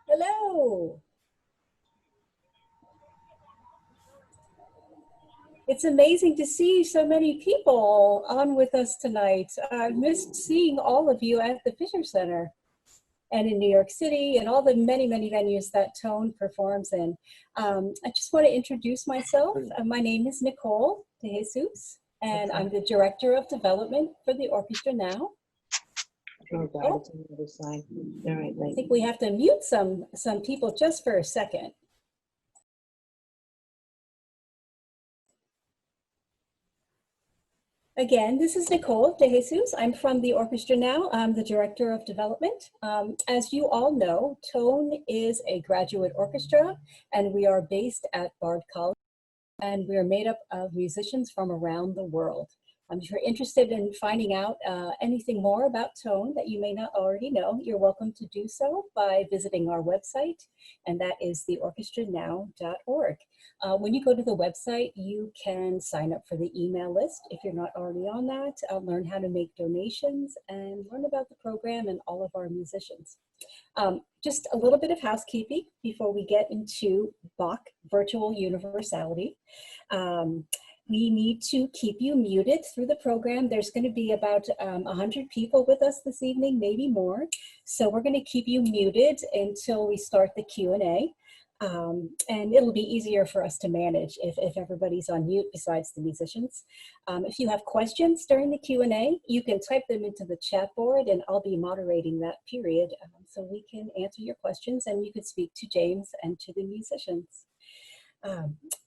Hello. It's amazing to see so many people on with us tonight. I missed seeing all of you at the Fisher Center and in New York City and all the many, many venues that Tone performs in. I just want to introduce myself. My name is Nicole De Jesus, and I'm the Director of Development for the Orchestra Now. Oh God, it's another sign. All right, I think we have to mute some people just for a second. Again, this is Nicole De Jesus. I'm from the Orchestra Now. I'm the Director of Development. As you all know, Tone is a graduate orchestra, and we are based at Bard College, and we are made up of musicians from around the world. If you're interested in finding out anything more about Tone that you may not already know, you're welcome to do so by visiting our website, and that is theorchestranow.org. When you go to the website, you can sign up for the email list if you're not already on that, learn how to make donations, and learn about the program and all of our musicians. Just a little bit of housekeeping before we get into Bach Virtual Universality. We need to keep you muted through the program. There's going to be about 100 people with us this evening, maybe more. So we're going to keep you muted until we start the Q&A. And it'll be easier for us to manage if everybody's on mute besides the musicians. If you have questions during the Q&A, you can type them into the chat board and I'll be moderating that period so we can answer your questions and you can speak to James and to the musicians.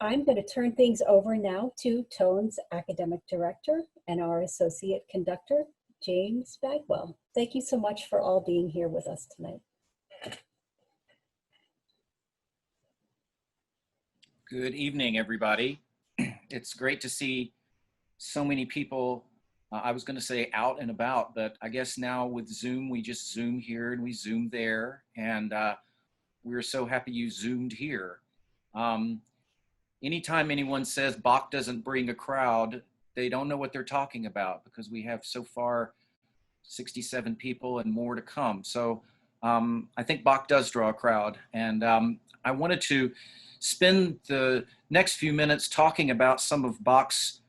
I'm going to turn things over now to Tone's academic director and our associate conductor, James Bagwell. Thank you so much for all being here with us tonight. Good evening, everybody. It's great to see so many people. I was going to say out and about, but I guess now with Zoom, we just Zoom here and we Zoom there. And we're so happy you Zoomed here. Anytime anyone says Bach doesn't bring a crowd, they don't know what they're talking about because we have so far 67 people and more to come. So I think Bach does draw a crowd. And I wanted to spend the next few minutes talking about some of Bach's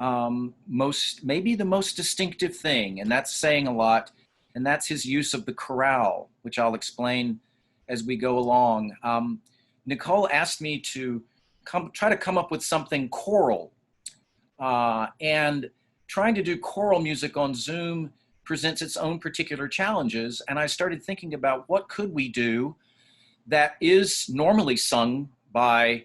maybe the most distinctive thing, and that's saying a lot, and that's his use of the chorale, which I'll explain as we go along. Nicole asked me to try to come up with something choral, and trying to do choral music on Zoom presents its own particular challenges, and I started thinking about what could we do that is normally sung by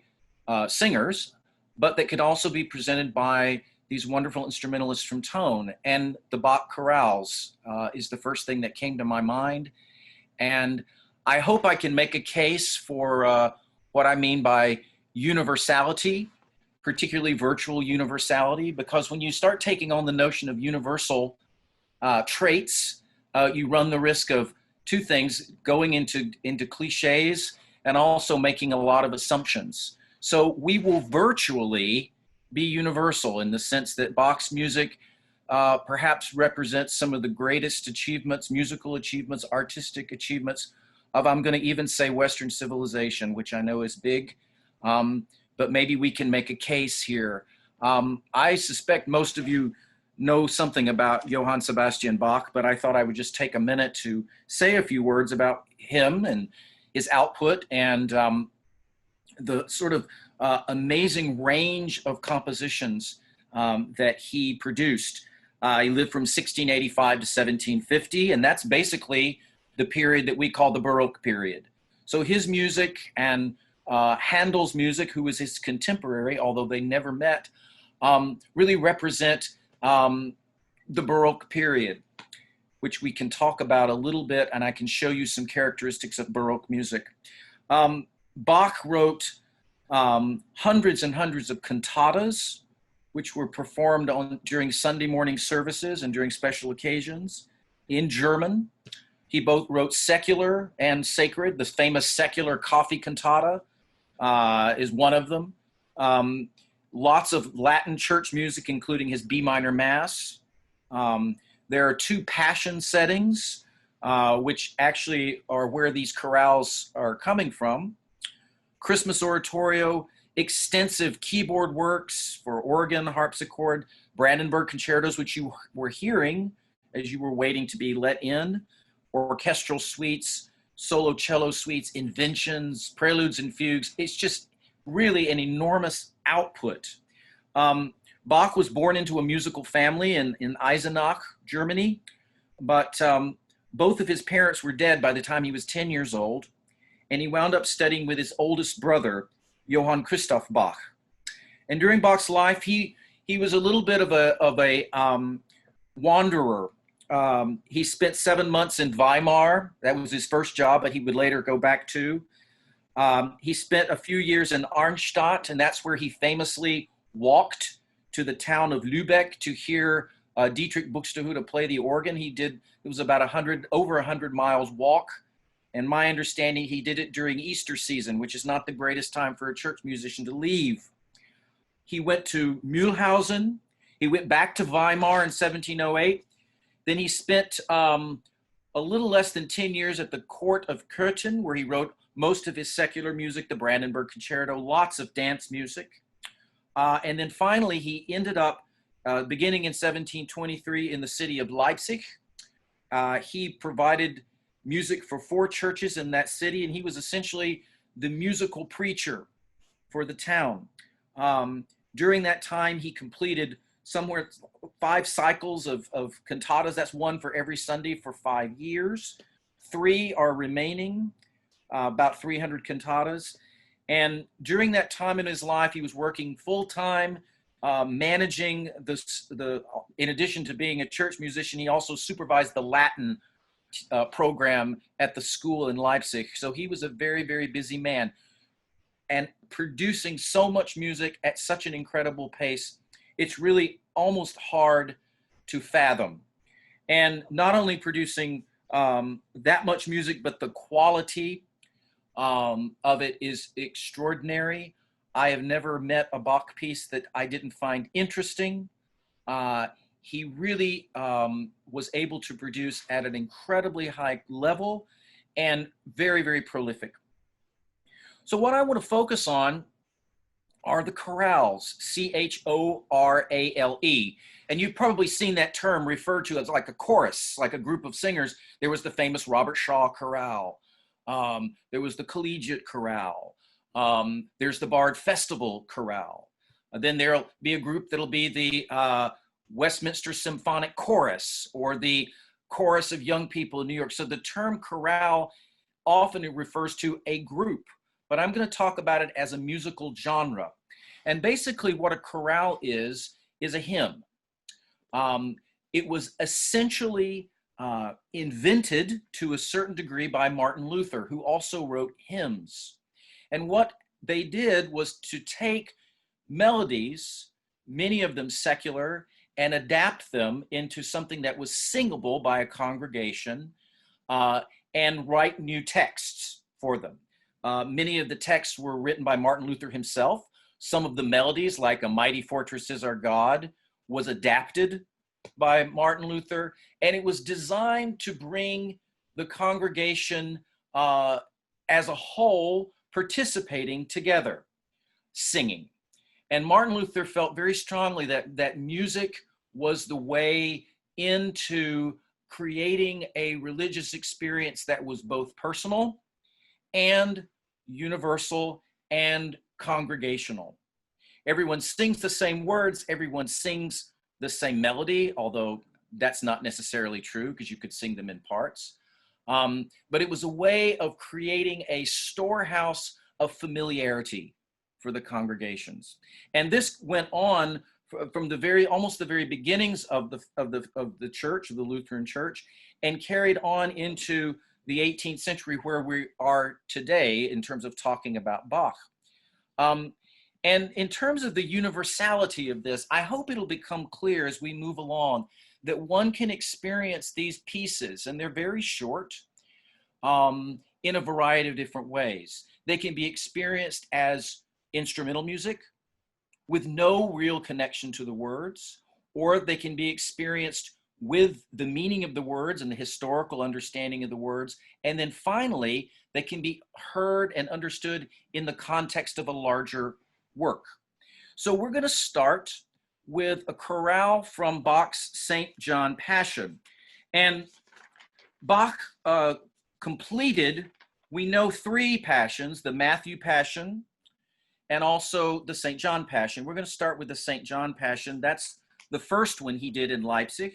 singers, but that could also be presented by these wonderful instrumentalists from Tone. And the Bach chorales is the first thing that came to my mind. And I hope I can make a case for what I mean by universality, particularly virtual universality, because when you start taking on the notion of universal traits, you run the risk of two things, going into cliches and also making a lot of assumptions. So we will virtually be universal in the sense that Bach's music perhaps represents some of the greatest achievements, musical achievements, artistic achievements of, I'm going to even say, Western civilization, which I know is big, but maybe we can make a case here. I suspect most of you know something about Johann Sebastian Bach, but I thought I would just take a minute to say a few words about him and his output and the sort of amazing range of compositions that he produced. He lived from 1685 to 1750, and that's basically the period that we call the Baroque period. So his music and Handel's music, who was his contemporary, although they never met, really represent the Baroque period, which we can talk about a little bit, and I can show you some characteristics of Baroque music. Bach wrote hundreds and hundreds of cantatas, which were performed during Sunday morning services and during special occasions in German. He both wrote secular and sacred. The famous secular coffee cantata is one of them. Lots of Latin church music, including his B minor Mass. There are two passion settings, which actually are where these chorales are coming from. Christmas oratorio, extensive keyboard works for organ, harpsichord, Brandenburg concertos, which you were hearing as you were waiting to be let in, orchestral suites, solo cello suites, inventions, preludes and fugues. It's just really an enormous output. Bach was born into a musical family in Eisenach, Germany, but both of his parents were dead by the time he was 10 years old, and he wound up studying with his oldest brother, Johann Christoph Bach. And during Bach's life, he was a little bit of a wanderer. He spent 7 months in Weimar. That was his first job, but he would later go back to. He spent a few years in Arnstadt, and that's where he famously walked to the town of Lübeck to hear Dietrich Buxtehude play the organ. It was about over 100 miles walk. And my understanding, he did it during Easter season, which is not the greatest time for a church musician to leave. He went to Mühlhausen. He went back to Weimar in 1708. Then he spent a little less than 10 years at the court of Cöthen, where he wrote most of his secular music, the Brandenburg Concerto, lots of dance music. And then finally, he ended up beginning in 1723 in the city of Leipzig. He provided music for 4 churches in that city, and he was essentially the musical preacher for the town. During that time, he completed somewhere 5 cycles of cantatas. That's one for every Sunday for 5 years. 3 are remaining, about 300 cantatas. And during that time in his life, he was working full-time, managing in addition to being a church musician, he also supervised the Latin program at the school in Leipzig. So he was a very, very busy man and producing so much music at such an incredible pace. It's really almost hard to fathom. And not only producing that much music, but the quality of it is extraordinary. I have never met a Bach piece that I didn't find interesting. He really was able to produce at an incredibly high level and very, very prolific. So what I want to focus on are the chorales, C-H-O-R-A-L-E. And you've probably seen that term referred to as like a chorus, like a group of singers. There was the famous Robert Shaw chorale. There was the Collegiate chorale. There's the Bard Festival chorale. Then there'll be a group that'll be the Westminster Symphonic Chorus or the Chorus of Young People in New York. So the term chorale often it refers to a group, but I'm going to talk about it as a musical genre. And basically what a chorale is a hymn. It was essentially invented to a certain degree by Martin Luther, who also wrote hymns. And what they did was to take melodies, many of them secular, and adapt them into something that was singable by a congregation and write new texts for them. Many of the texts were written by Martin Luther himself. Some of the melodies, like A Mighty Fortress Is Our God, was adapted by Martin Luther, and it was designed to bring the congregation as a whole participating together, singing. And Martin Luther felt very strongly that music was the way into creating a religious experience that was both personal and universal and congregational. Everyone sings the same words, everyone sings the same melody, although that's not necessarily true because you could sing them in parts. But it was a way of creating a storehouse of familiarity for the congregations. And this went on from almost the very beginnings of the church, of the Lutheran Church, and carried on into the 18th century where we are today in terms of talking about Bach. And in terms of the universality of this, I hope it'll become clear as we move along that one can experience these pieces, and they're very short, in a variety of different ways. They can be experienced as instrumental music with no real connection to the words, or they can be experienced with the meaning of the words and the historical understanding of the words. And then finally, they can be heard and understood in the context of a larger work. So we're going to start with a chorale from Bach's St. John Passion. And Bach completed, we know, 3 passions, the Matthew Passion and also the St. John Passion. We're going to start with the St. John Passion. That's the first one he did in Leipzig.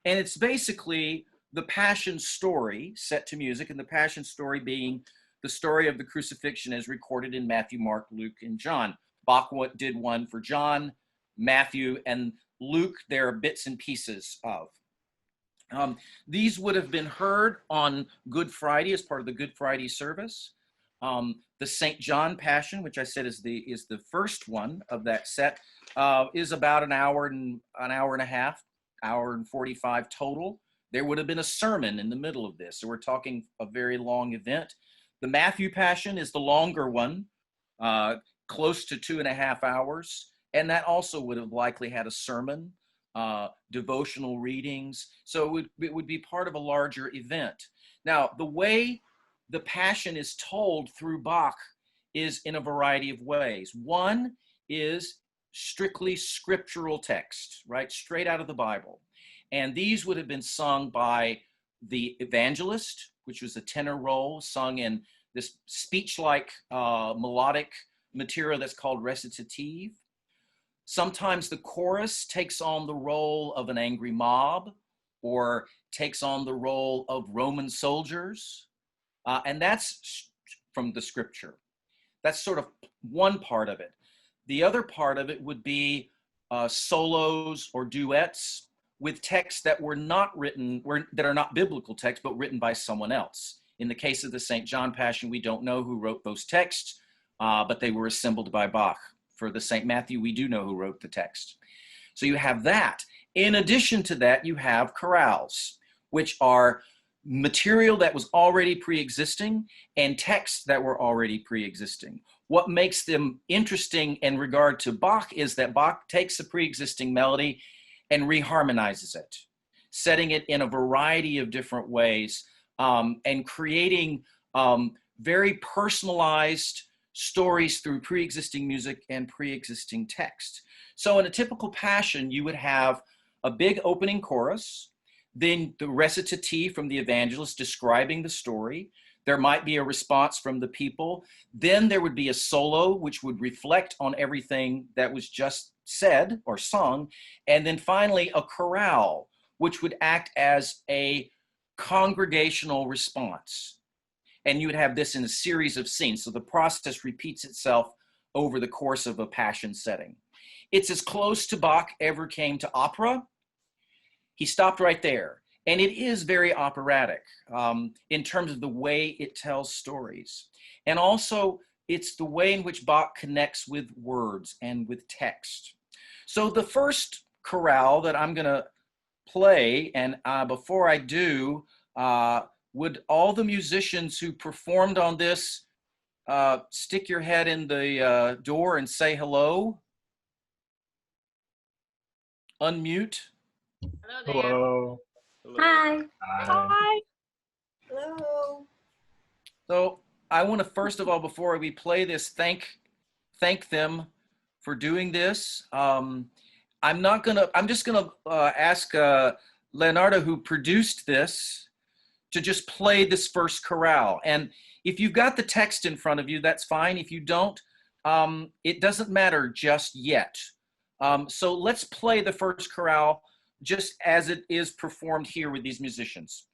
And it's basically the Passion story set to music, and the Passion story being the story of the crucifixion as recorded in Matthew, Mark, Luke, and John. Bach did one for John, Matthew, and Luke there are bits and pieces of. These would have been heard on Good Friday as part of the Good Friday service. The St. John Passion, which I said is the first one of that set, is about an hour and a half, hour and 45 total. There would have been a sermon in the middle of this, so we're talking a very long event. The Matthew Passion is the longer one, close to 2.5 hours, and that also would have likely had a sermon, devotional readings, so it would be part of a larger event. Now, the way the Passion is told through Bach is in a variety of ways. One is strictly scriptural text, right, straight out of the Bible. And these would have been sung by the evangelist, which was a tenor role, sung in this speech-like melodic material that's called recitative. Sometimes the chorus takes on the role of an angry mob or takes on the role of Roman soldiers. And that's from the scripture. That's sort of one part of it. The other part of it would be solos or duets with texts that were not written, that are not biblical texts, but written by someone else. In the case of the St. John Passion, we don't know who wrote those texts, but they were assembled by Bach. For the St. Matthew, we do know who wrote the text. So you have that. In addition to that, you have chorales, which are material that was already pre-existing and texts that were already pre-existing. What makes them interesting in regard to Bach is that Bach takes a pre-existing melody and reharmonizes it, setting it in a variety of different ways, and creating very personalized stories through pre-existing music and pre-existing text. So in a typical Passion, you would have a big opening chorus, then the recitative from the evangelist describing the story. There might be a response from the people. Then there would be a solo, which would reflect on everything that was just said or sung. And then finally, a chorale, which would act as a congregational response. And you would have this in a series of scenes. So the process repeats itself over the course of a Passion setting. It's as close to Bach ever came to opera. He stopped right there. And it is very operatic in terms of the way it tells stories. And also, it's the way in which Bach connects with words and with text. So the first chorale that I'm going to play, and before I do, would all the musicians who performed on this stick your head in the door and say hello? Unmute. Hello there. Hello. Hi. Hi. Hello. So I want to, first of all, before we play this, thank them for doing this. I'm just gonna ask Leonardo, who produced this, to just play this first chorale. And if you've got the text in front of you, that's fine. If you don't, it doesn't matter just yet. So let's play the first chorale just as it is performed here with these musicians.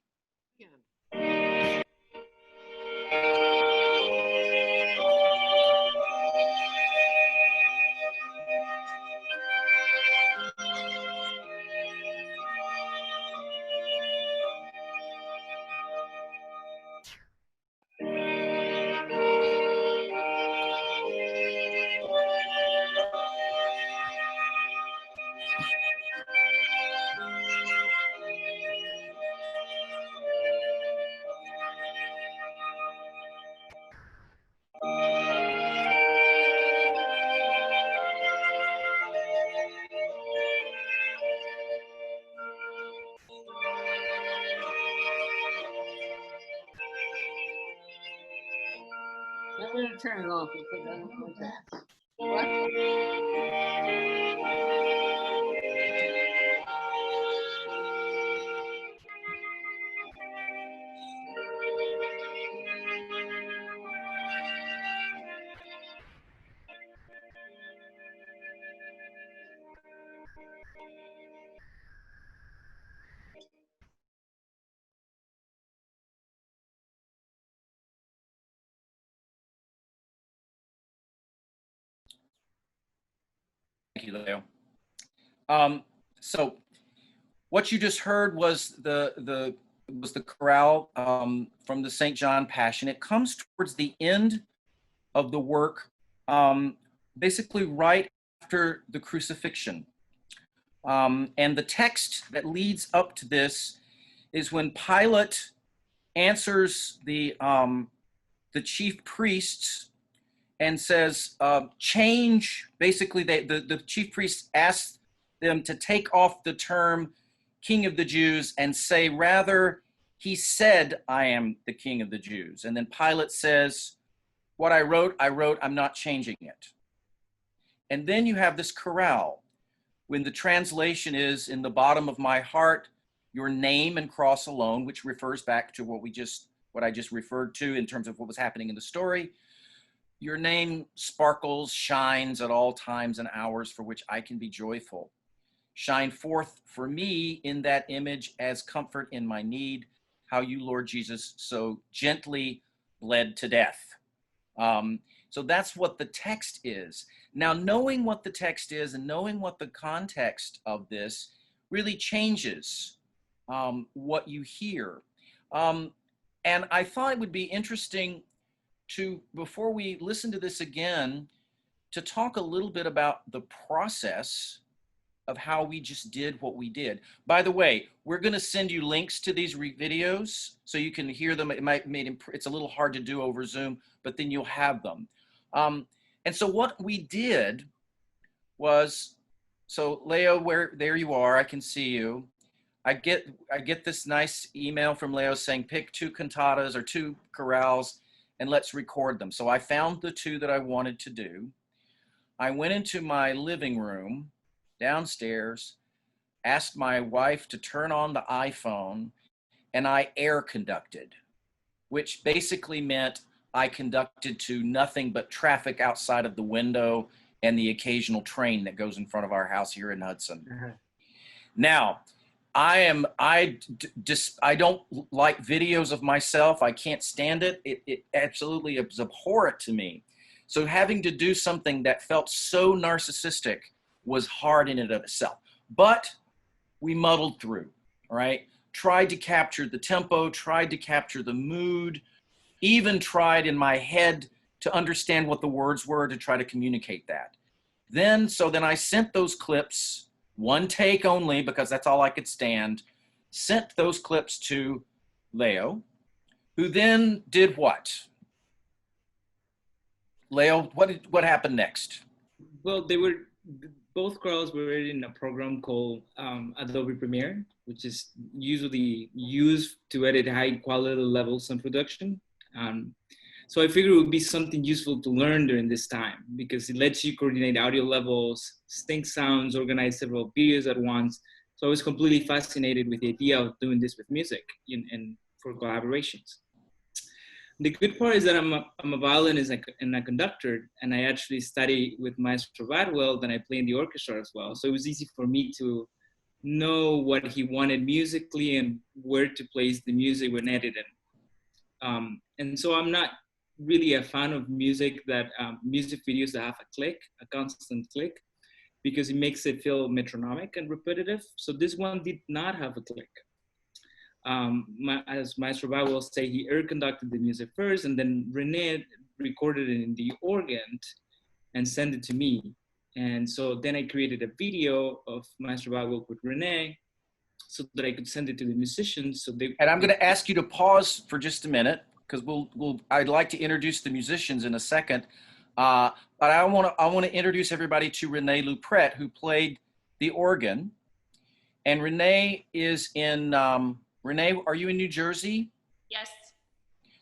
I'm going to turn it off because I don't want that. What? Thank you, Leo. So what you just heard was the chorale from the St. John Passion. It comes towards the end of the work, basically right after the crucifixion. And the text that leads up to this is when Pilate answers the chief priests and says, change, basically the chief priests asked them to take off the term King of the Jews and say, rather, he said, I am the King of the Jews. And then Pilate says, what I wrote, I'm not changing it. And then you have this chorale, when the translation is, in the bottom of my heart, your name and cross alone, which refers back to what I just referred to in terms of what was happening in the story. Your name sparkles, shines at all times and hours for which I can be joyful. Shine forth for me in that image as comfort in my need, how you, Lord Jesus, so gently bled to death. So that's what the text is. Now, knowing what the text is and knowing what the context of this really changes what you hear. And I thought it would be interesting to, before we listen to this again, to talk a little bit about the process of how we just did what we did. By the way, we're going to send you links to these videos so you can hear them. It's a little hard to do over Zoom, but then you'll have them. And so what we did was, so Leo, there you are, I can see you. I get this nice email from Leo saying, pick 2 cantatas or 2 chorales and let's record them. So I found the 2 that I wanted to do. I went into my living room downstairs, asked my wife to turn on the iPhone, and I air conducted, which basically meant I conducted to nothing but traffic outside of the window and the occasional train that goes in front of our house here in Hudson. Now, I don't like videos of myself. I can't stand it. It absolutely is abhorrent to me. So having to do something that felt so narcissistic was hard in and of itself. But we muddled through, right? Tried to capture the tempo, tried to capture the mood, even tried in my head to understand what the words were to try to communicate that. Then I sent those clips, 1 take only, because that's all I could stand, sent those clips to Leo, who then did what? Leo, what happened next? Well, both chorales were in a program called Adobe Premiere, which is usually used to edit high quality levels in production. So I figured it would be something useful to learn during this time because it lets you coordinate audio levels, sync sounds, organize several videos at once. So I was completely fascinated with the idea of doing this with music and for collaborations. The good part is that I'm a violinist and a conductor, and I actually study with Maestro Bagwell, then I play in the orchestra as well. So it was easy for me to know what he wanted musically and where to place the music when editing. And so I'm not really a fan of music videos that have a click, a constant click, because it makes it feel metronomic and repetitive. So this one did not have a click. As Maestro Bagwell will say, he air conducted the music first, and then Renée recorded it in the organ and sent it to me. And so then I created a video of Maestro Bagwell with Renée so that I could send it to the musicians. And I'm going to ask you to pause for just a minute because I'd like to introduce the musicians in a second. But I want to introduce everybody to Renée Louprette, who played the organ. And Renée is in, Renée, are you in New Jersey? Yes.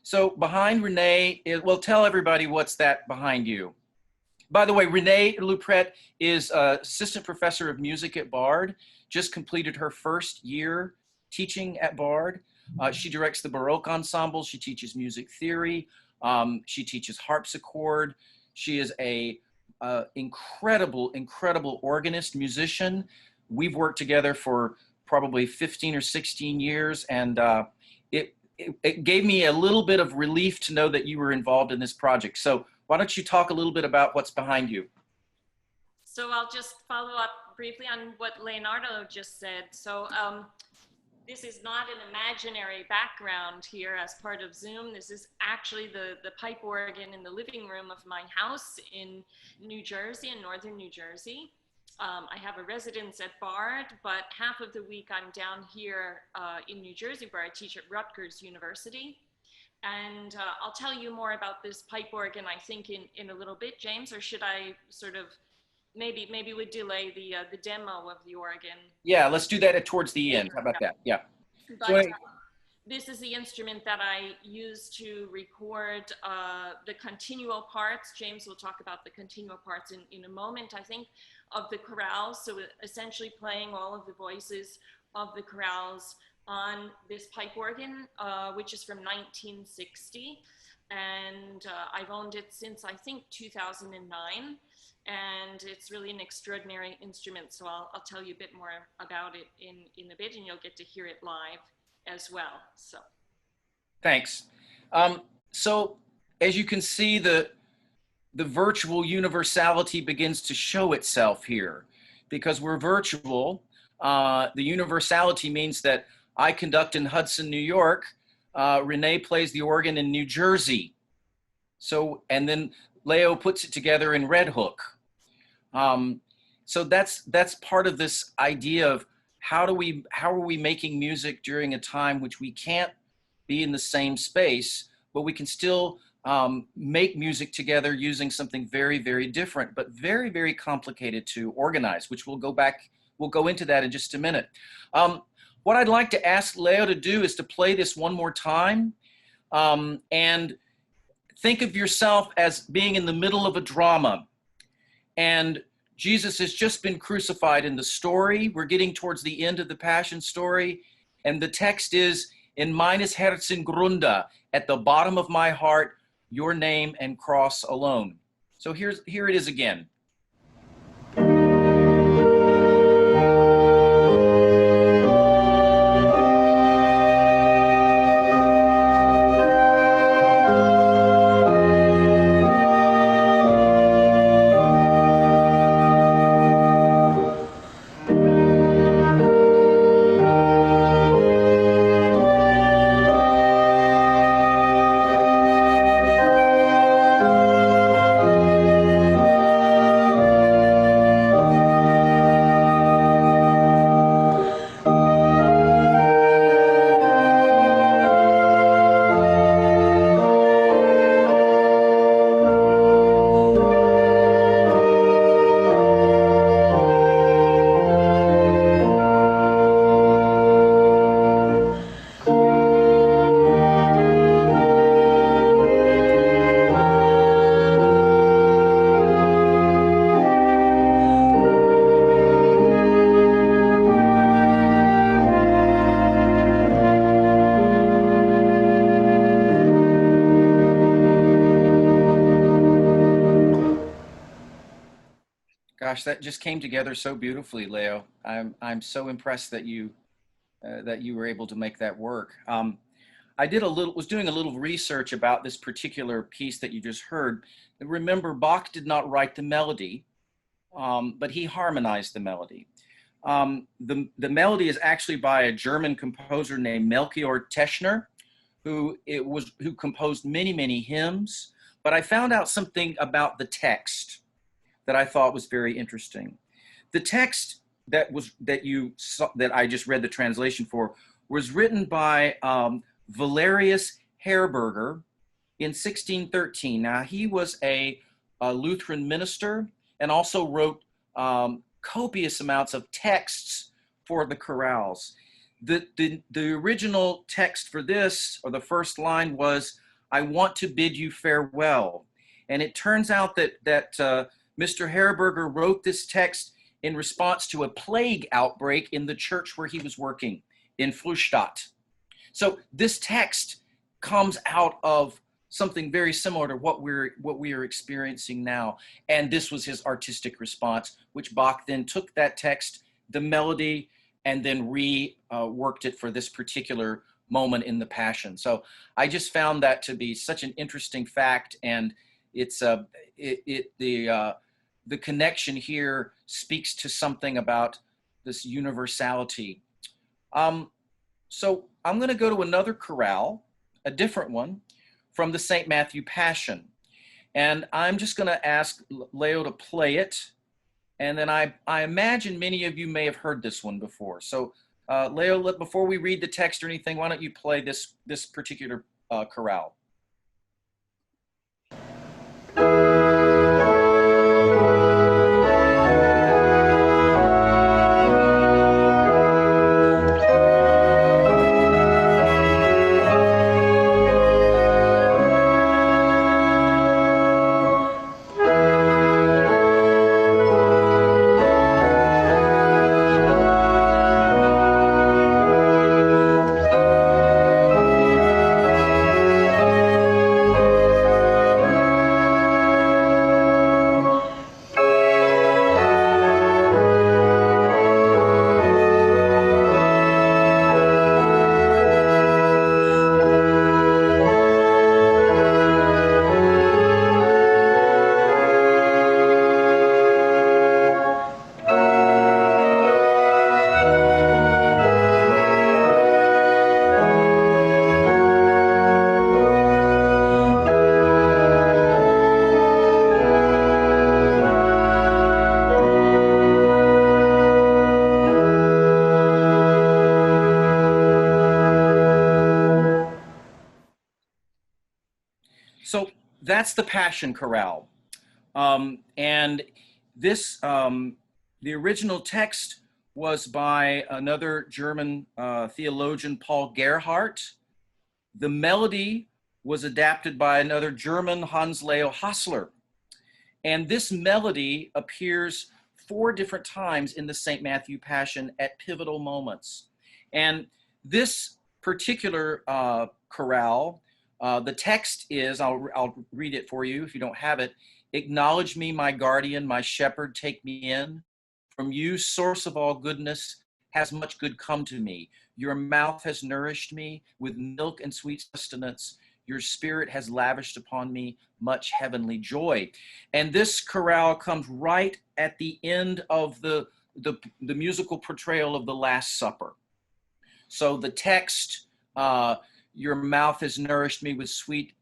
So behind Renee, well, tell everybody what's that behind you. By the way, Renée Louprette is assistant professor of music at Bard, just completed her first year teaching at Bard. She directs the Baroque ensemble. She teaches music theory. She teaches harpsichord. She is a incredible, incredible organist, musician. We've worked together for probably 15 or 16 years, and it gave me a little bit of relief to know that you were involved in this project. So why don't you talk a little bit about what's behind you? So I'll just follow up briefly on what Leonardo just said. So this is not an imaginary background here as part of Zoom. This is actually the pipe organ in the living room of my house in New Jersey, in northern New Jersey. I have a residence at Bard, but half of the week I'm down here in New Jersey, where I teach at Rutgers University. And I'll tell you more about this pipe organ, I think, in a little bit, James, or should I sort of, maybe we delay the demo of the organ? Yeah, let's do that towards the end. How about that? Yeah. But So, this is the instrument that I use to record the continuo parts. James will talk about the continuo parts in a moment, I think, of the chorales. So essentially playing all of the voices of the chorales on this pipe organ, which is from 1960. And I've owned it since, I think, 2009. And it's really an extraordinary instrument. So I'll tell you a bit more about it in a bit, and you'll get to hear it live as well. So thanks. So as you can see, the virtual universality begins to show itself here. Because we're virtual, the universality means that I conduct in Hudson, New York. Renee plays the organ in New Jersey. So, and then Leo puts it together in Red Hook. So that's part of this idea of how are we making music during a time which we can't be in the same space, but we can still make music together using something very, very different, but very, very complicated to organize, which we'll go into that in just a minute. What I'd like to ask Leo to do is to play this one more time and think of yourself as being in the middle of a drama. And Jesus has just been crucified in the story. We're getting towards the end of the Passion story. And the text is, in meines Herzens Grunde, at the bottom of my heart, your name and cross alone. So here it is again. Gosh, that just came together so beautifully, Leo. I'm so impressed that you were able to make that work. I was doing a little research about this particular piece that you just heard. Remember, Bach did not write the melody, but he harmonized the melody. The melody is actually by a German composer named Melchior Teschner, who composed many, many hymns. But I found out something about the text that I thought was very interesting. The text that I just read the translation for was written by Valerius Herberger in 1613. Now, he was a Lutheran minister and also wrote copious amounts of texts for the chorales. The original text for this, or the first line, was, I want to bid you farewell. And it turns out that Mr. Herberger wrote this text in response to a plague outbreak in the church where he was working in Frühstadt. So this text comes out of something very similar to what we are experiencing now. And this was his artistic response, which Bach then took that text, the melody, and then reworked it for this particular moment in the Passion. So I just found that to be such an interesting fact, and it's the connection here speaks to something about this universality. So I'm going to go to another chorale, a different one, from the St. Matthew Passion. And I'm just going to ask Leo to play it. And then I imagine many of you may have heard this one before. So Leo, before we read the text or anything, why don't you play this particular chorale? So that's the Passion Chorale. And this, the original text was by another German theologian, Paul Gerhardt. The melody was adapted by another German, Hans Leo Hassler. And this melody appears 4 different times in the St. Matthew Passion at pivotal moments. And this particular chorale, the text is, I'll read it for you if you don't have it. Acknowledge me, my guardian, my shepherd, take me in. From you, source of all goodness, has much good come to me. Your mouth has nourished me with milk and sweet sustenance. Your spirit has lavished upon me much heavenly joy. And this chorale comes right at the end of the musical portrayal of the Last Supper. So the text, your mouth has nourished me with sweet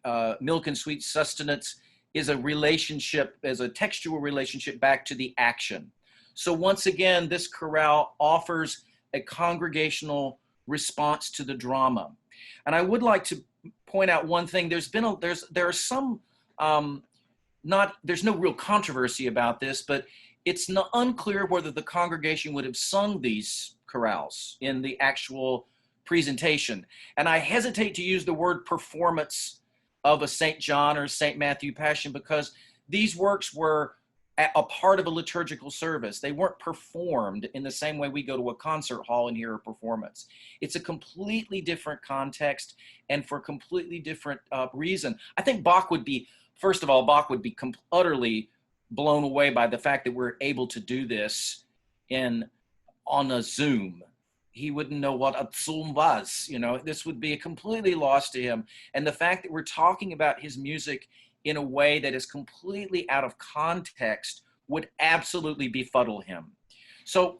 milk and sweet sustenance, is a relationship, as a textual relationship back to the action. So once again, this chorale offers a congregational response to the drama. And I would like to point out one thing. There's no real controversy about this, but it's unclear whether the congregation would have sung these chorales in the actual presentation. And I hesitate to use the word performance of a St. John or St. Matthew Passion because these works were a part of a liturgical service. They weren't performed in the same way we go to a concert hall and hear a performance. It's a completely different context and for a completely different reason. I think Bach would be, first of all, Bach would be utterly blown away by the fact that we're able to do this on a Zoom. He wouldn't know what a Zoom was. You know, this would be completely lost to him. And the fact that we're talking about his music in a way that is completely out of context would absolutely befuddle him. So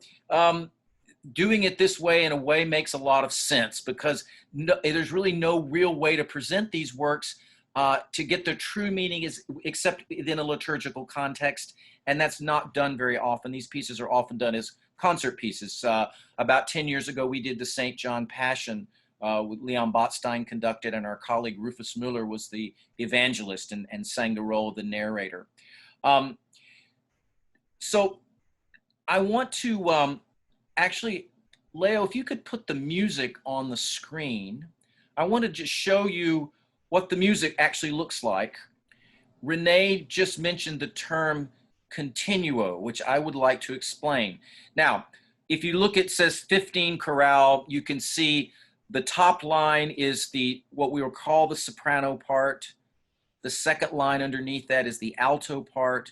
doing it this way in a way makes a lot of sense because there's really no real way to present these works to get the true meaning except within a liturgical context. And that's not done very often. These pieces are often done as concert pieces. About 10 years ago, we did the St. John Passion with Leon Botstein conducted, and our colleague Rufus Mueller was the evangelist and sang the role of the narrator. So I want to actually, Leo, if you could put the music on the screen, I want to just show you what the music actually looks like, Renée just mentioned the term continuo, which I would like to explain. Now, if you look, it says 15 chorale, you can see the top line is what we will call the soprano part. The second line underneath that is the alto part,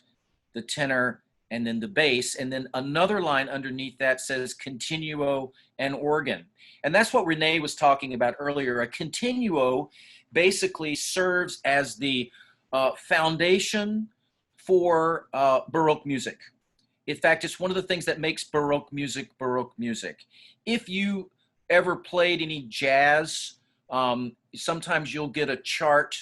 the tenor, and then the bass. And then another line underneath that says continuo and organ. And that's what Renée was talking about earlier. A continuo basically serves as the foundation for Baroque music. In fact, it's one of the things that makes Baroque music. If you ever played any jazz, sometimes you'll get a chart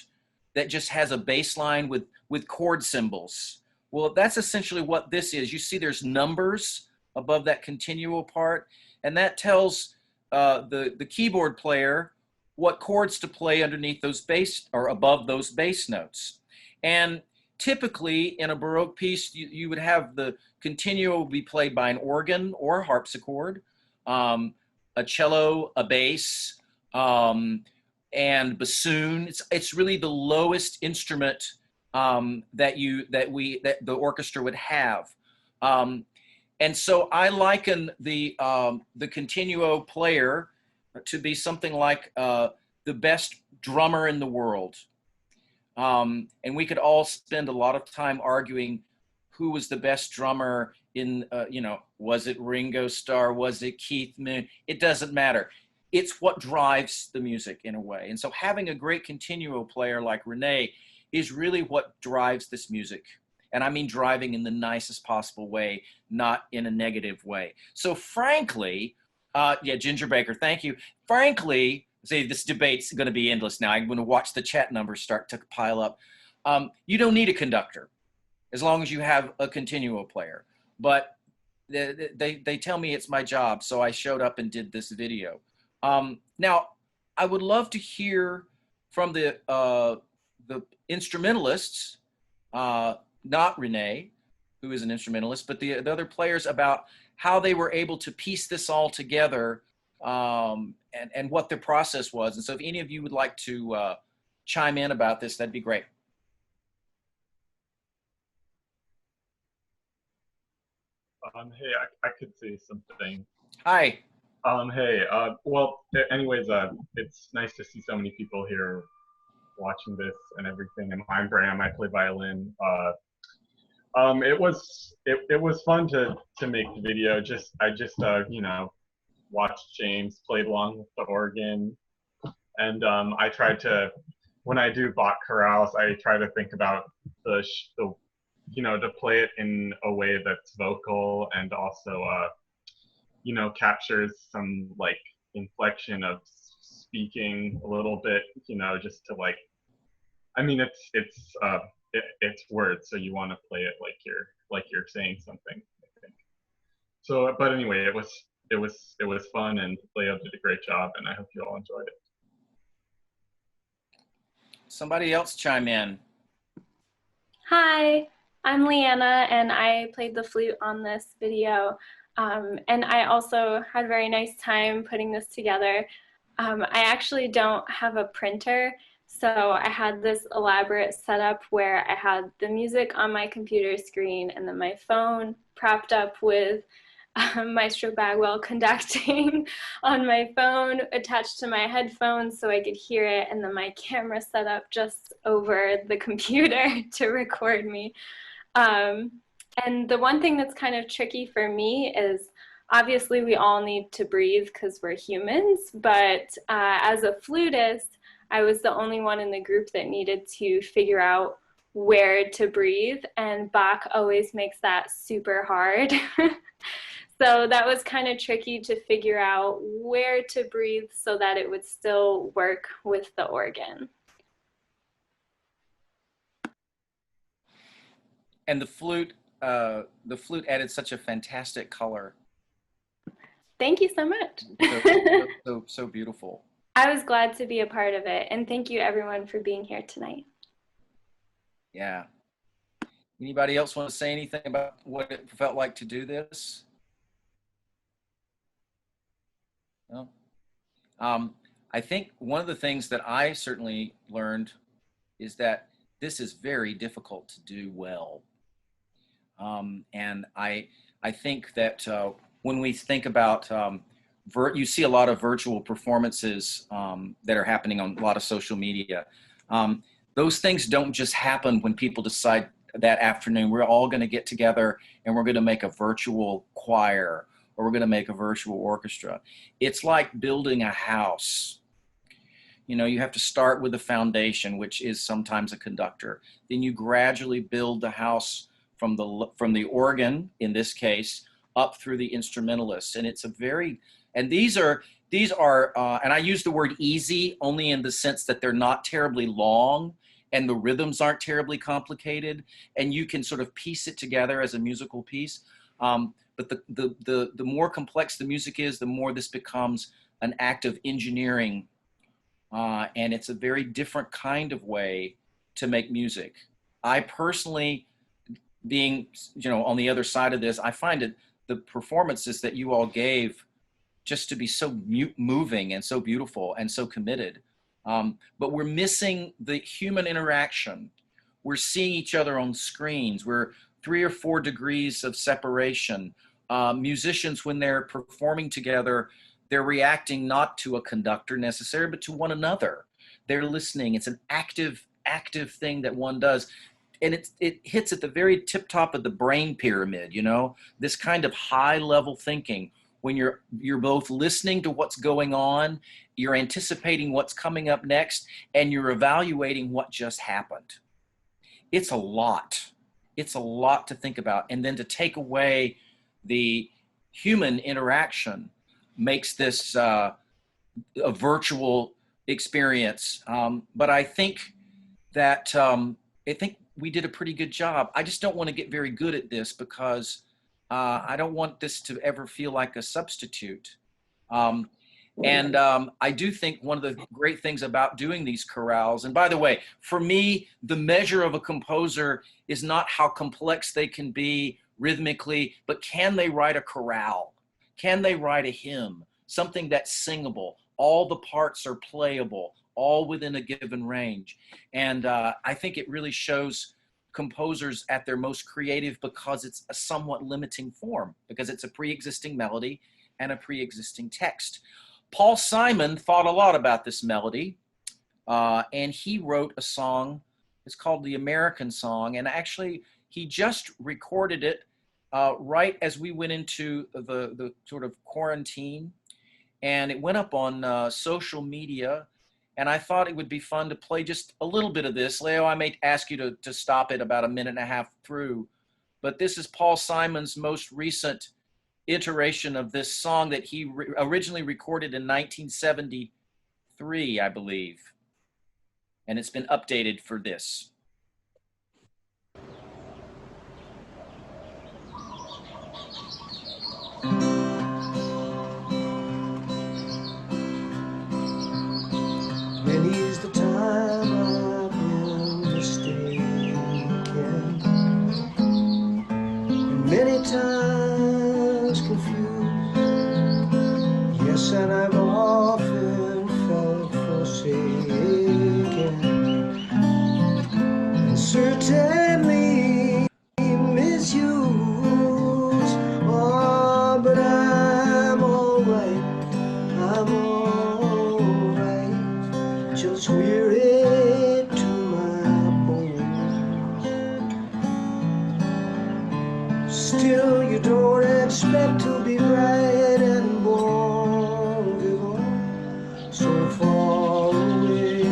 that just has a bass line with chord symbols. Well, that's essentially what this is. You see there's numbers above that continuo part, and that tells the keyboard player what chords to play underneath those bass or above those bass notes. And typically in a Baroque piece, you would have the continuo be played by an organ or a harpsichord, a cello, a bass, and bassoon. It's really the lowest instrument that the orchestra would have. And so I liken the continuo player to be something like the best drummer in the world. And we could all spend a lot of time arguing who was the best drummer in, was it Ringo Starr? Was it Keith Moon? It doesn't matter. It's what drives the music in a way. And so having a great continuo player like Renée is really what drives this music. And I mean driving in the nicest possible way, not in a negative way. So frankly, Ginger Baker, thank you. Frankly, say this debate's going to be endless now. I'm going to watch the chat numbers start to pile up. You don't need a conductor as long as you have a continuo player. But they tell me it's my job, so I showed up and did this video. Now, I would love to hear from the instrumentalists, not Renée, who is an instrumentalist, but the other players about how they were able to piece this all together and what their process was. And so if any of you would like to chime in about this, that'd be great. Hey, I could say something. Hi. Hey, well, anyways, it's nice to see so many people here watching this and everything. And I'm Bram, I play violin. It was fun to make the video. I just watched James play along with the organ, and I tried to, when I do Bach chorales, I try to think about the to play it in a way that's vocal and also captures some like inflection of speaking a little bit, just to like, I mean it's words, so you want to play it like you're saying something, I think. So, but anyway, it was fun, and Leo did a great job, and I hope you all enjoyed it. Somebody else chime in. Hi, I'm Leanna, and I played the flute on this video. And I also had a very nice time putting this together. I actually don't have a printer, so I had this elaborate setup where I had the music on my computer screen and then my phone propped up with Maestro Bagwell conducting on my phone attached to my headphones so I could hear it, and then my camera set up just over the computer to record me. And the one thing that's kind of tricky for me is obviously we all need to breathe because we're humans, but as a flutist, I was the only one in the group that needed to figure out where to breathe, and Bach always makes that super hard. So that was kind of tricky to figure out where to breathe so that it would still work with the organ. And the flute added such a fantastic color. Thank you so much. So beautiful. I was glad to be a part of it, and thank you everyone for being here tonight. Yeah. Anybody else want to say anything about what it felt like to do this? No. I think one of the things that I certainly learned is that this is very difficult to do well. And I think that when we think about, you see a lot of virtual performances that are happening on a lot of social media. Those things don't just happen when people decide that afternoon, we're all going to get together and we're going to make a virtual choir or we're going to make a virtual orchestra. It's like building a house. You know, you have to start with a foundation, which is sometimes a conductor. Then you gradually build the house from the organ, in this case, up through the instrumentalists. And it's a very, and these are, and I use the word easy only in the sense that they're not terribly long and the rhythms aren't terribly complicated, and you can sort of piece it together as a musical piece. But the more complex the music is, the more this becomes an act of engineering. And it's a very different kind of way to make music. I personally, being, you know, on the other side of this, I find it, the performances that you all gave just to be so moving and so beautiful and so committed. But we're missing the human interaction. We're seeing each other on screens. We're 3 or 4 degrees of separation. Musicians, when they're performing together, they're reacting not to a conductor necessarily, but to one another. They're listening. It's an active thing that one does. And it hits at the very tip top of the brain pyramid, you know, this kind of high level thinking when you're both listening to what's going on, you're anticipating what's coming up next, and you're evaluating what just happened. It's a lot. It's a lot to think about. And then to take away the human interaction makes this a virtual experience. But I think that, we did a pretty good job. I just don't want to get very good at this because I don't want this to ever feel like a substitute. I do think one of the great things about doing these chorales, and by the way, for me, the measure of a composer is not how complex they can be rhythmically, but can they write a chorale? Can they write a hymn? Something that's singable. All the parts are playable, all within a given range. And I think it really shows composers at their most creative because it's a somewhat limiting form, because it's a pre-existing melody and a pre-existing text. Paul Simon thought a lot about this melody, and he wrote a song. It's called The American Song, and actually he just recorded it right as we went into the sort of quarantine, and it went up on social media. And I thought it would be fun to play just a little bit of this. Leo, I may ask you to stop it about 1.5 minutes through, but this is Paul Simon's most recent iteration of this song that he originally recorded in 1973, I believe. And it's been updated for this. Many's the time I've been mistaken, and many times confused. Yes, and I've often felt forsaken, and certainly misused. Oh, but I'm alright. I'm alright. Just weary to my bones. Still, you don't expect to be bright and bon vivant, so far away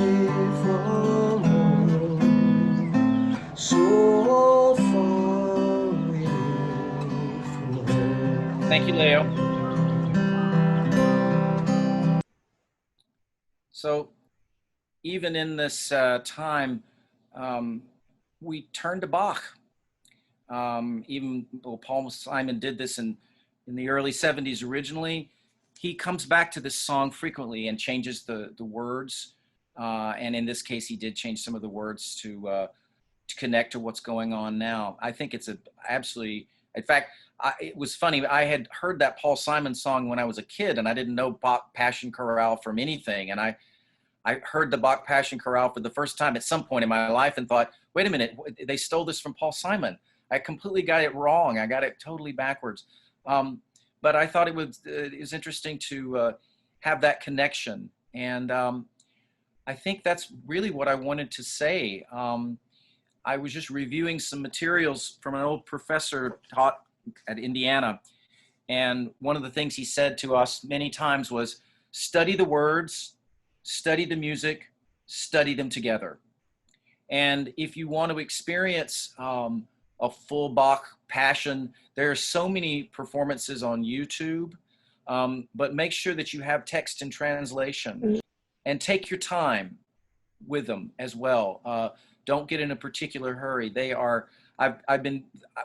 from home, so far away from home. Thank you, Leo. So even in this time, we turned to Bach. Even though Paul Simon did this in the early 70s originally, he comes back to this song frequently and changes the words. And in this case, he did change some of the words to connect to what's going on now. I think it's absolutely, in fact, it was funny. I had heard that Paul Simon song when I was a kid, and I didn't know Bach Passion Chorale from anything. And I heard the Bach Passion Chorale for the first time at some point in my life and thought, wait a minute, they stole this from Paul Simon. I completely got it wrong. I got it totally backwards. But I thought it was interesting to have that connection. And I think that's really what I wanted to say. I was just reviewing some materials from an old professor taught at Indiana. And one of the things he said to us many times was, study the words, study the music, study them together. And if you want to experience a full Bach passion, there are so many performances on YouTube, but make sure that you have text and translation and take your time with them as well. Don't get in a particular hurry. They are,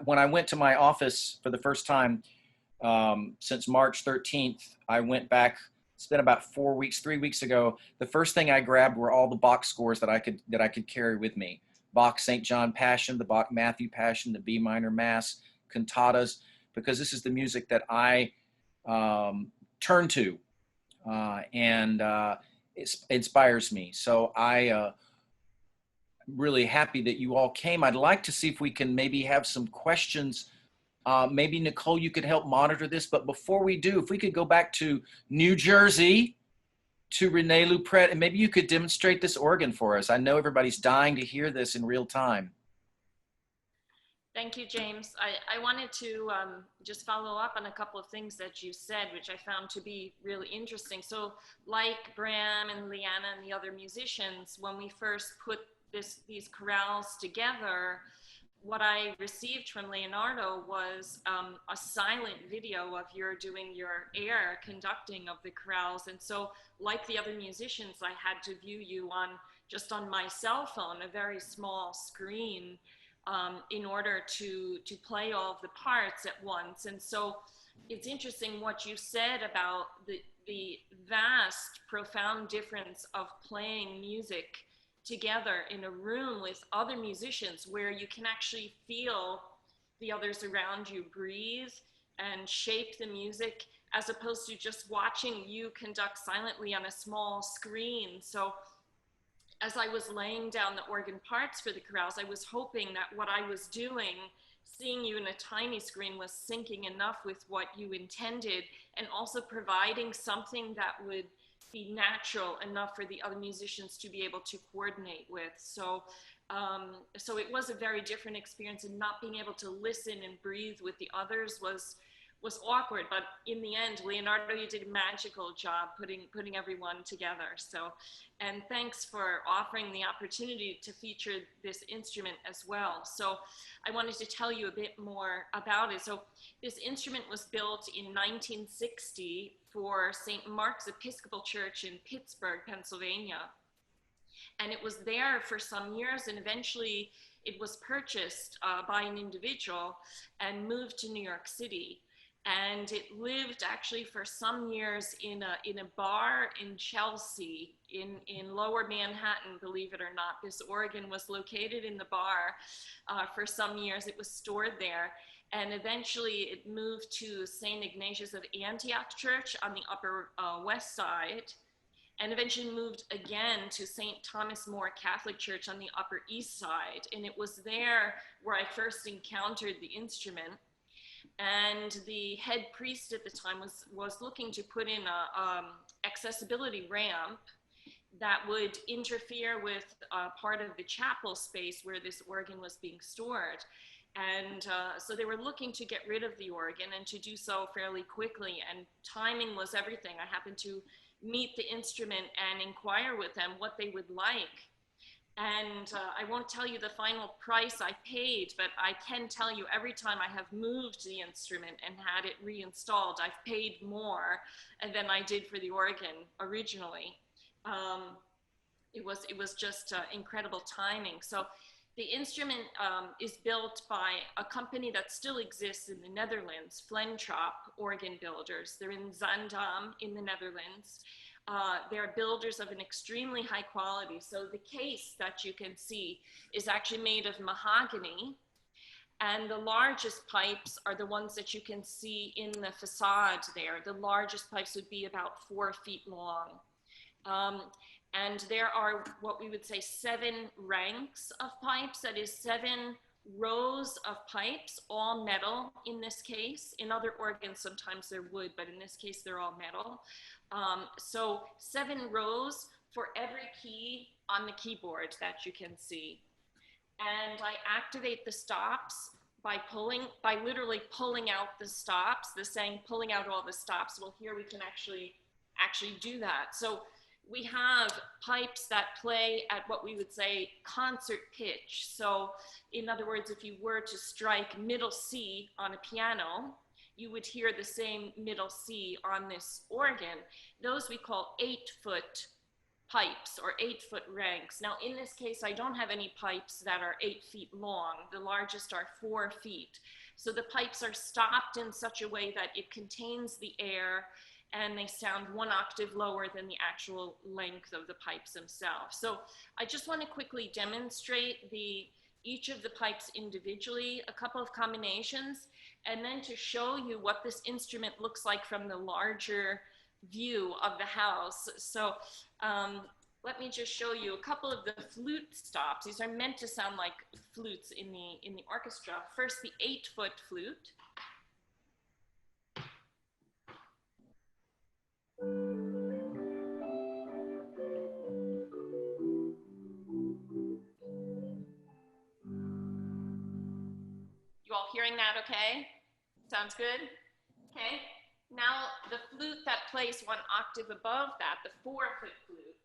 when I went to my office for the first time since March 13th, I went back, it's been about 3 weeks ago. The first thing I grabbed were all the Bach scores that I could carry with me. Bach St. John Passion, the Bach Matthew Passion, the B minor Mass, cantatas, because this is the music that I turn to and it inspires me. So I really happy that you all came. I'd like to see if we can maybe have some questions. Maybe Nicole, you could help monitor this, but before we do, if we could go back to New Jersey, to Renée Louprette, and maybe you could demonstrate this organ for us. I know everybody's dying to hear this in real time. Thank you, James. I wanted to just follow up on a couple of things that you said, which I found to be really interesting. So like Bram and Leanna and the other musicians, when we first put these chorales together, what I received from Leonardo was a silent video of your doing your air conducting of the chorales. And so like the other musicians, I had to view you just on my cell phone, a very small screen, in order to play all of the parts at once. And so it's interesting what you said about the vast, profound difference of playing music together in a room with other musicians, where you can actually feel the others around you breathe and shape the music, as opposed to just watching you conduct silently on a small screen. So as I was laying down the organ parts for the chorales, I was hoping that what I was doing, seeing you in a tiny screen, was syncing enough with what you intended, and also providing something that would be natural enough for the other musicians to be able to coordinate with. So so it was a very different experience, and not being able to listen and breathe with the others was awkward. But in the end, Leonardo, you did a magical job putting everyone together. So, and thanks for offering the opportunity to feature this instrument as well. So I wanted to tell you a bit more about it. So this instrument was built in 1960 for St. Mark's Episcopal Church in Pittsburgh, Pennsylvania. And it was there for some years, and eventually it was purchased by an individual and moved to New York City. And it lived actually for some years in a bar in Chelsea, in Lower Manhattan, believe it or not. This organ was located in the bar for some years. It was stored there. And eventually it moved to St. Ignatius of Antioch Church on the Upper West Side, and eventually moved again to St. Thomas More Catholic Church on the Upper East Side. And it was there where I first encountered the instrument. And the head priest at the time was looking to put in a accessibility ramp that would interfere with part of the chapel space where this organ was being stored. And so they were looking to get rid of the organ, and to do so fairly quickly. And timing was everything. I happened to meet the instrument and inquire with them what they would like. And I won't tell you the final price I paid, but I can tell you every time I have moved the instrument and had it reinstalled, I've paid more than I did for the organ originally. It was just incredible timing. So the instrument is built by a company that still exists in the Netherlands, Flentrop Organ Builders. They're in Zaandam in the Netherlands. They're builders of an extremely high quality. So the case that you can see is actually made of mahogany, And the largest pipes are the ones that you can see in the facade there. The largest pipes would be about 4 feet long. And there are what we would say 7 ranks of pipes, that is 7 rows of pipes, all metal in this case. In other organs, sometimes they're wood, but in this case, they're all metal. So 7 rows for every key on the keyboard that you can see. And I activate the stops by literally pulling out the stops. The saying, pulling out all the stops. Well, here we can actually do that. So we have pipes that play at what we would say concert pitch. So in other words, if you were to strike middle C on a piano, you would hear the same middle C on this organ. Those we call 8-foot pipes or 8-foot ranks. Now in this case, I don't have any pipes that are 8 feet long. The largest are 4 feet. So the pipes are stopped in such a way that it contains the air and they sound 1 octave lower than the actual length of the pipes themselves. So I just want to quickly demonstrate each of the pipes individually, a couple of combinations, and then to show you what this instrument looks like from the larger view of the house. So let me just show you a couple of the flute stops. These are meant to sound like flutes in the orchestra. First, the 8-foot flute. You all hearing that okay? Sounds good? Okay. Now the flute that plays 1 octave above that, the 4-foot flute.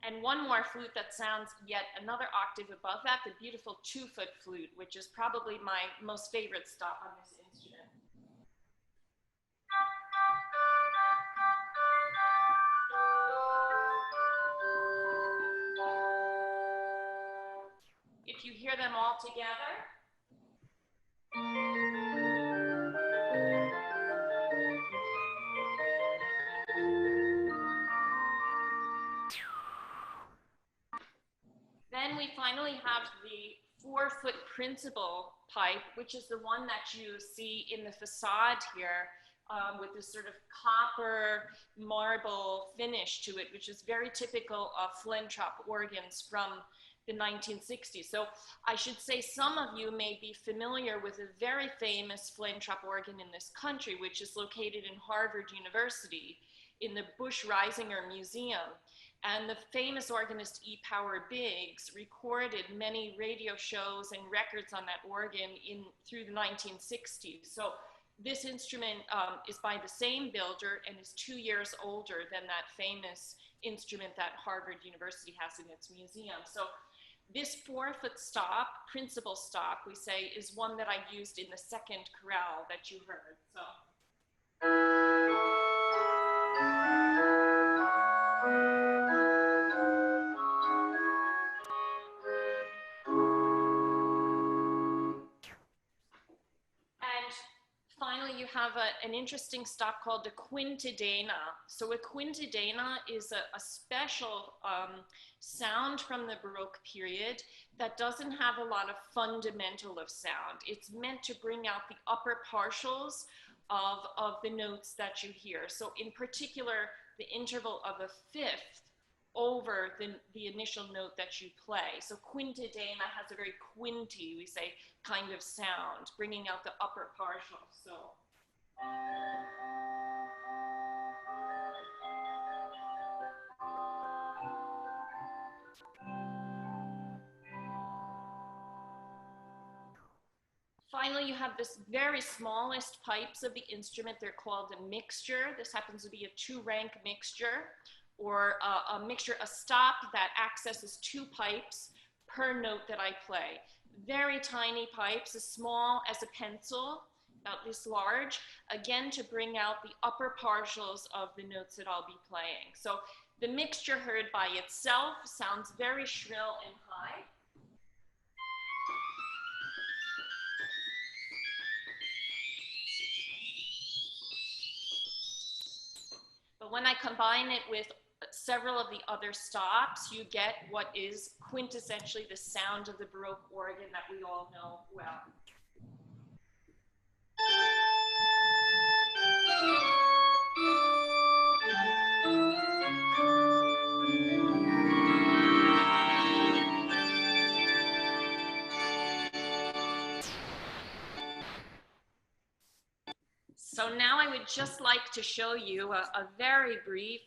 And one more flute that sounds yet another octave above that, the beautiful 2-foot flute, which is probably my most favorite stop on this instrument. If you hear them all together. Then we finally have the 4-foot principal pipe, which is the one that you see in the facade here with this sort of copper marble finish to it, which is very typical of Flentrop organs from the 1960s. So I should say some of you may be familiar with a very famous Flentrop organ in this country, which is located in Harvard University in the Busch-Reisinger Museum. And the famous organist E. Power Biggs recorded many radio shows and records on that organ through the 1960s. So this instrument is by the same builder and is 2 years older than that famous instrument that Harvard University has in its museum. So this 4-foot stop, principal stop, we say, is one that I used in the second chorale that you heard. So. Finally, you have an interesting stop called a quintadena. So a quintadena is a special sound from the Baroque period that doesn't have a lot of fundamental of sound. It's meant to bring out the upper partials of the notes that you hear. So in particular, the interval of a fifth over the initial note that you play. So quintadena has a very quinty, we say, kind of sound, bringing out the upper partial. So. Finally, you have this very smallest pipes of the instrument. They're called a mixture. This happens to be a 2-rank mixture, or a mixture, a stop that accesses 2 pipes per note that I play. Very tiny pipes, as small as a pencil, about this large, again to bring out the upper partials of the notes that I'll be playing. So the mixture heard by itself sounds very shrill and high. when I combine it with several of the other stops, you get what is quintessentially the sound of the Baroque organ that we all know well. So now I would just like to show you a very brief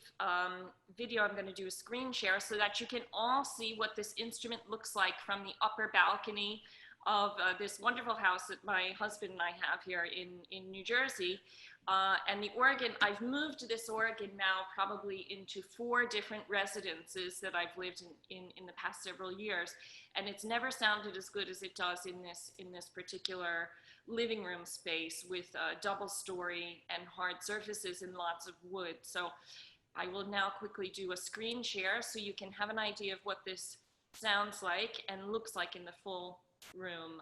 video. I'm going to do a screen share so that you can all see what this instrument looks like from the upper balcony of this wonderful house that my husband and I have here in New Jersey. And the organ, I've moved this organ now probably into 4 different residences that I've lived in the past several years. And it's never sounded as good as it does in this particular living room space with double story and hard surfaces and lots of wood. So I will now quickly do a screen share so you can have an idea of what this sounds like and looks like in the full room.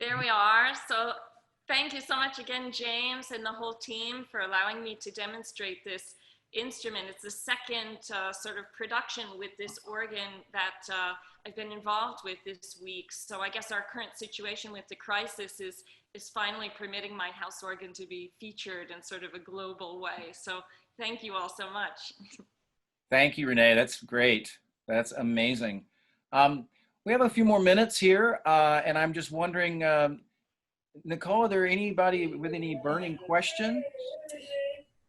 There we are. So thank you so much again, James, and the whole team for allowing me to demonstrate this instrument. It's the second sort of production with this organ that I've been involved with this week. So I guess our current situation with the crisis is finally permitting my house organ to be featured in sort of a global way. So thank you all so much. Thank you, Renee. That's great. That's amazing. We have a few more minutes here, and I'm just wondering, Nicole, are there anybody with any burning question?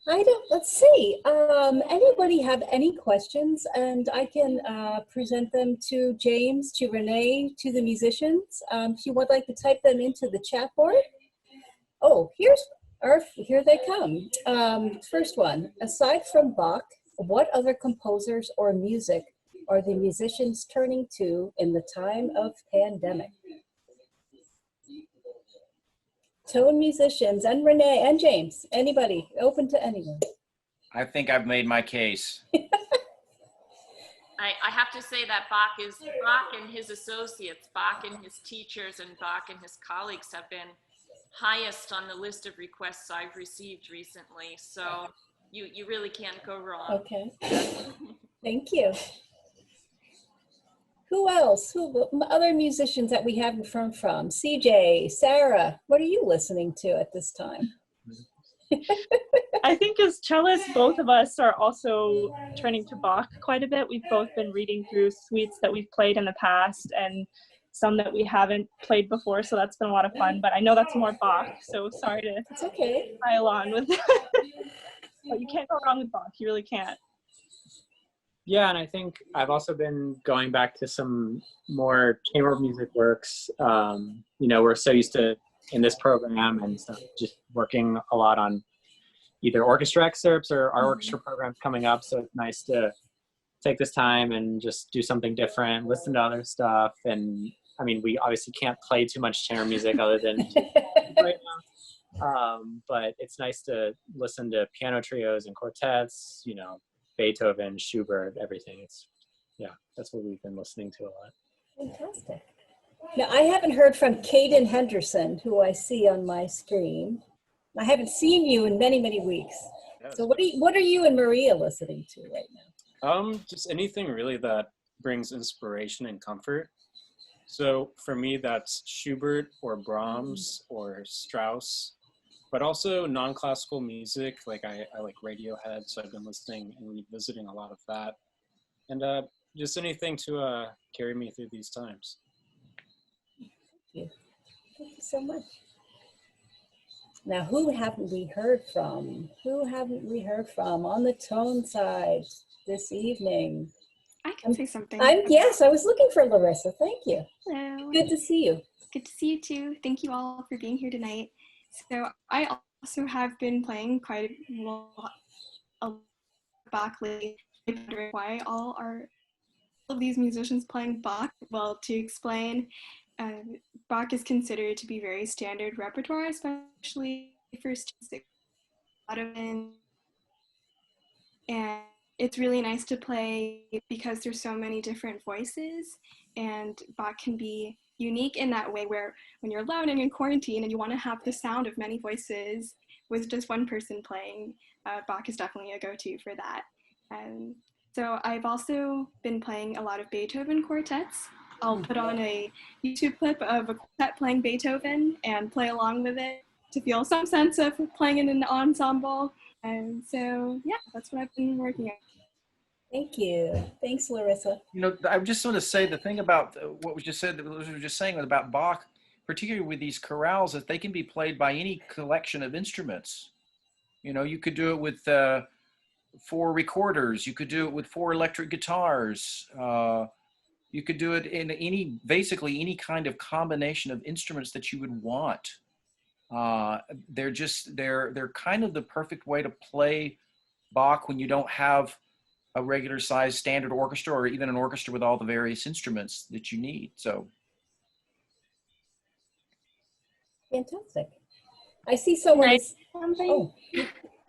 Let's see. Anybody have any questions? And I can present them to James, to Renee, to the musicians. If you would like to type them into the chat board. Oh, here they come. First one, aside from Bach, what other composers or music are the musicians turning to in the time of pandemic? Tone musicians and Renee and James, anybody, open to anyone. I think I've made my case. I have to say that Bach and his associates, Bach and his teachers, and Bach and his colleagues have been highest on the list of requests I've received recently. So you really can't go wrong. Okay, thank you. Who else? Other musicians that we haven't heard from? CJ, Sarah, what are you listening to at this time? I think as cellists, both of us are also turning to Bach quite a bit. We've both been reading through suites that we've played in the past and some that we haven't played before, so that's been a lot of fun. But I know that's more Bach, so sorry to pile on with that. But you can't go wrong with Bach, you really can't. Yeah, and I think I've also been going back to some more chamber music works. You know, we're so used to, in this program and stuff, just working a lot on either orchestra excerpts or our orchestra programs coming up. So it's nice to take this time and just do something different, listen to other stuff. And I mean, we obviously can't play too much chamber music other than right now. But it's nice to listen to piano trios and quartets, you know, Beethoven, Schubert, everything. It's, yeah, that's what we've been listening to a lot. Fantastic. Now, I haven't heard from Kaden Henderson, who I see on my screen. I haven't seen you in many, many weeks. Yes. So what are you and Maria listening to right now? Just anything really that brings inspiration and comfort. So for me, that's Schubert or Brahms or Strauss, but also non-classical music. Like I like Radiohead, so I've been listening and revisiting a lot of that. And just anything to carry me through these times. Thank you. Thank you so much. Now, who haven't we heard from? Who haven't we heard from on the tone side this evening? I can say something. Yes, I was looking for Larissa. Thank you. Hello. Good to see you. Good to see you too. Thank you all for being here tonight. So I also have been playing quite a Bach lately. Why all of these musicians playing Bach? Well, to explain, Bach is considered to be very standard repertoire, especially for Beethoven. And it's really nice to play because there's so many different voices, and Bach can be unique in that way where when you're alone and in quarantine and you want to have the sound of many voices with just one person playing, Bach is definitely a go-to for that. So I've also been playing a lot of Beethoven quartets. I'll put on a YouTube clip of a quartet playing Beethoven and play along with it to feel some sense of playing in an ensemble. And so, yeah, that's what I've been working on. Thank you. Thanks, Larissa. You know, I just want to say the thing about what was just said, what we were just saying about Bach, particularly with these chorales, that they can be played by any collection of instruments. You know, you could do it with 4 recorders. You could do it with 4 electric guitars. You could do it in basically any kind of combination of instruments that you would want. They're kind of the perfect way to play Bach when you don't have a regular sized standard orchestra or even an orchestra with all the various instruments that you need. So. Fantastic. I see someone is, oh,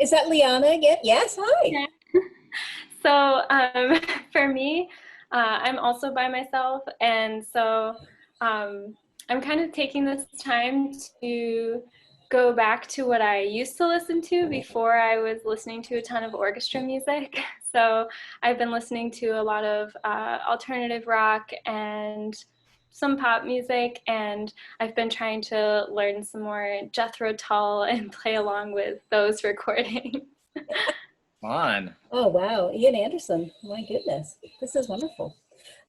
is that Leanna again? Yes, hi. Yeah. So for me, I'm also by myself, and so I'm kind of taking this time to go back to what I used to listen to before I was listening to a ton of orchestra music. So I've been listening to a lot of alternative rock and some pop music, and I've been trying to learn some more Jethro Tull and play along with those recordings. Fun. Oh, wow. Ian Anderson. My goodness. This is wonderful.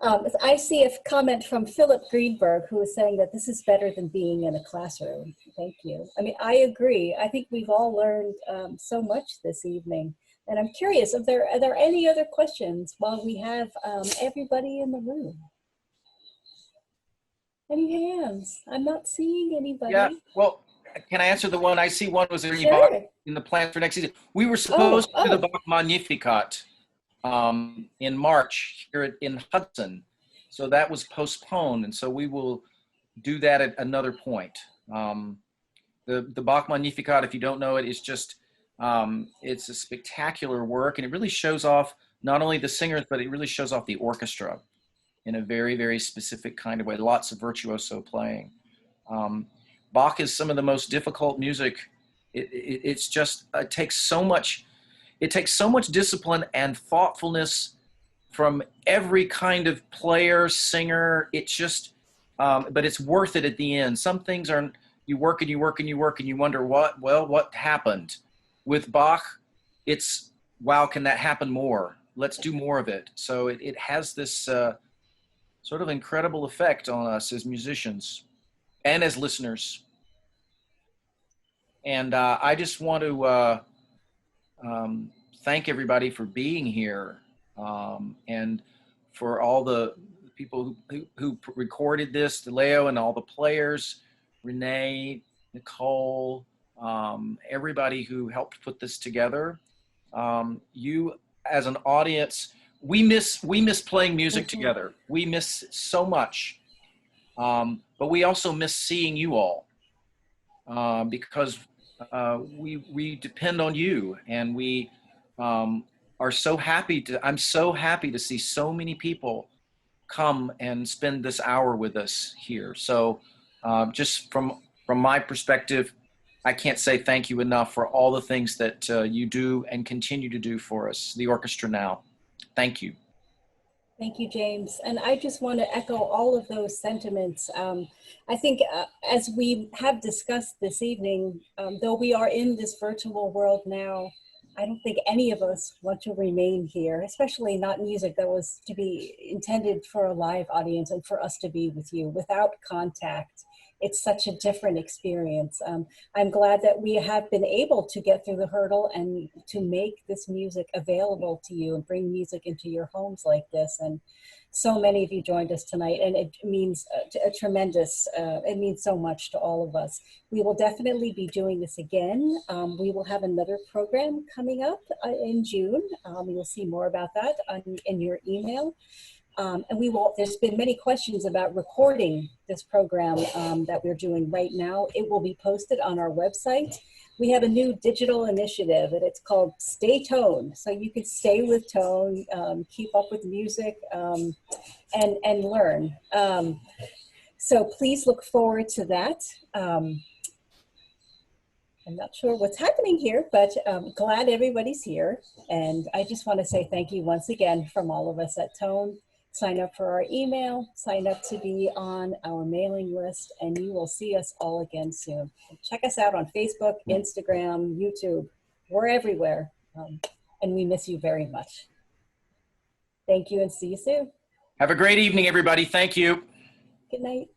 I see a comment from Philip Greenberg, who is saying that this is better than being in a classroom. Thank you. I mean, I agree. I think we've all learned so much this evening. And I'm curious, are there any other questions while we have everybody in the room? Any hands? I'm not seeing anybody. Yeah, well, can I answer the one? I see one was there Bach in the plan for next season. We were supposed to do the Bach Magnificat in March here in Hudson. So that was postponed. And so we will do that at another point. The Bach Magnificat, if you don't know it, is just, it's a spectacular work. And it really shows off not only the singers, but it really shows off the orchestra in a very, very specific kind of way. Lots of virtuoso playing. Bach is some of the most difficult music. It takes so much discipline and thoughtfulness from every kind of player, singer. It's just, but it's worth it at the end. Some things are, you work and you work and you work and you wonder what happened. With Bach, it's, wow, can that happen more? Let's do more of it. So it has this sort of incredible effect on us as musicians and as listeners. And I just want to thank everybody for being here, and for all the people who recorded this, Leo and all the players, Renee, Nicole, everybody who helped put this together. You as an audience, we miss playing music together. We miss so much, but we also miss seeing you all, because we depend on you, and we are so happy I'm so happy to see so many people come and spend this hour with us here. So just from my perspective, I can't say thank you enough for all the things that you do and continue to do for us, the Orchestra Now. Thank you. Thank you, James. And I just want to echo all of those sentiments. I think as we have discussed this evening, though we are in this virtual world now, I don't think any of us want to remain here, especially not music that was to be intended for a live audience and for us to be with you without contact. It's such a different experience. I'm glad that we have been able to get through the hurdle and to make this music available to you and bring music into your homes like this. And so many of you joined us tonight, and it means a tremendous, it means so much to all of us. We will definitely be doing this again. We will have another program coming up in June. You will see more about that in your email. And there's been many questions about recording this program that we're doing right now. It will be posted on our website. We have a new digital initiative, and it's called Stay Tone. So you can stay with tone, keep up with music, and learn. So please look forward to that. I'm not sure what's happening here, but I'm glad everybody's here. And I just want to say thank you once again from all of us at Tone. Sign up for our email, sign up to be on our mailing list, and you will see us all again soon. Check us out on Facebook, Instagram, YouTube. We're everywhere, and we miss you very much. Thank you, and see you soon. Have a great evening, everybody. Thank you. Good night.